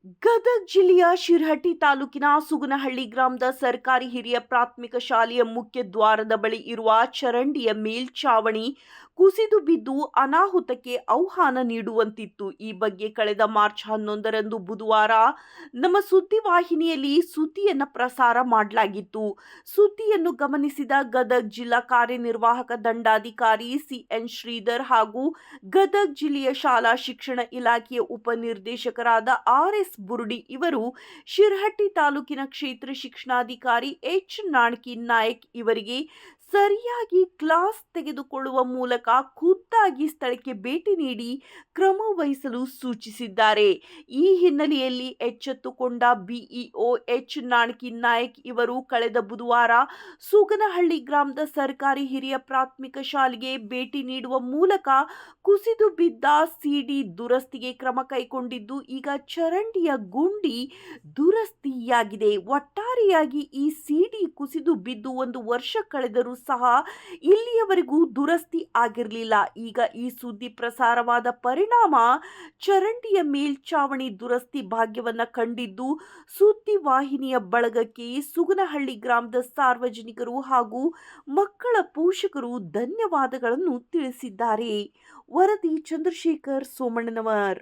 ಗದಗ ಜಿಲ್ಲೆಯ ಶಿರಹಟ್ಟಿ ತಾಲೂಕಿನ ಸುಗನಹಳ್ಳಿ ಗ್ರಾಮದ ಸರ್ಕಾರಿ ಹಿರಿಯ ಪ್ರಾಥಮಿಕ ಶಾಲೆಯ ಮುಖ್ಯ ದ್ವಾರದ ಬಳಿ ಇರುವ ಚರಂಡಿಯ ಮೇಲ್ಛಾವಣಿ ಕುಸಿದು ಬಿದ್ದು ಅನಾಹುತಕ್ಕೆ ಆಹ್ವಾನ ನೀಡುವಂತಿತ್ತು. ಈ ಬಗ್ಗೆ ಕಳೆದ ಮಾರ್ಚ್ 11ರಂದು ಬುಧವಾರ ನಮ್ಮ ಸುದ್ದಿವಾಹಿನಿಯಲ್ಲಿ ಸುದ್ದಿಯನ್ನು ಪ್ರಸಾರ ಮಾಡಲಾಗಿತ್ತು. ಸುದ್ದಿಯನ್ನು ಗಮನಿಸಿದ ಗದಗ ಜಿಲ್ಲಾ ಕಾರ್ಯನಿರ್ವಾಹಕ ದಂಡಾಧಿಕಾರಿ ಸಿಎನ್ ಶ್ರೀಧರ್ ಹಾಗೂ ಗದಗ ಜಿಲ್ಲೆಯ ಶಾಲಾ ಶಿಕ್ಷಣ ಇಲಾಖೆಯ ಉಪನಿರ್ದೇಶಕರಾದ ಆರ್.ಎಸ್. ಬುರುಡಿ ಇವರು ಶಿರಹಟ್ಟಿ ತಾಲೂಕಿನ ಕ್ಷೇತ್ರ ಶಿಕ್ಷಣಾಧಿಕಾರಿ ಎಚ್. ನಾಣಕಿ ನಾಯಕ್ ಇವರಿಗೆ ಸರಿಯಾಗಿ ಕ್ಲಾಸ್ ತೆಗೆದುಕೊಳ್ಳುವ ಮೂಲಕ ಖುದ್ದಾಗಿ ಸ್ಥಳಕ್ಕೆ ಭೇಟಿ ನೀಡಿ ಕ್ರಮ ವಹಿಸಲು ಸೂಚಿಸಿದ್ದಾರೆ. ಈ ಹಿನ್ನೆಲೆಯಲ್ಲಿ ಎಚ್ಚೆತ್ತುಕೊಂಡ ಬಿಇಒ ಎಚ್. ನಾಣಕಿ ನಾಯಕ್ ಇವರು ಕಳೆದ ಬುಧವಾರ ಸುಗನಹಳ್ಳಿ ಗ್ರಾಮದ ಸರ್ಕಾರಿ ಹಿರಿಯ ಪ್ರಾಥಮಿಕ ಶಾಲೆಗೆ ಭೇಟಿ ನೀಡುವ ಮೂಲಕ ಕುಸಿದು ಬಿದ್ದ ಸಿಡಿ ದುರಸ್ತಿಗೆ ಕ್ರಮ ಕೈಗೊಂಡಿದ್ದು, ಈಗ ಚರಂಡಿಯ ಗುಂಡಿ ದುರಸ್ತಿಯಾಗಿದೆ. ಒಟ್ಟಾರೆಯಾಗಿ ಈ ಸಿಡಿ ಕುಸಿದು ಬಿದ್ದು 1 ವರ್ಷ ಕಳೆದರೂ ಸಹ ಇಲ್ಲಿಯವರೆಗೂ ದುರಸ್ತಿ ಆಗಿರಲಿಲ್ಲ. ಈಗ ಈ ಸುದ್ದಿ ಪ್ರಸಾರವಾದ ಪರಿಣಾಮ ಚರಂಡಿಯ ಮೇಲ್ಛಾವಣಿ ದುರಸ್ತಿ ಭಾಗ್ಯವನ್ನ ಕಂಡಿದ್ದು, ಸುದ್ದಿವಾಹಿನಿಯ ಬಳಗಕ್ಕೆ ಸುಗನಹಳ್ಳಿ ಗ್ರಾಮದ ಸಾರ್ವಜನಿಕರು ಹಾಗೂ ಮಕ್ಕಳ ಪೋಷಕರು ಧನ್ಯವಾದಗಳನ್ನು ತಿಳಿಸಿದ್ದಾರೆ. ವರದಿ ಚಂದ್ರಶೇಖರ್ ಸೋಮಣ್ಣನವರ್.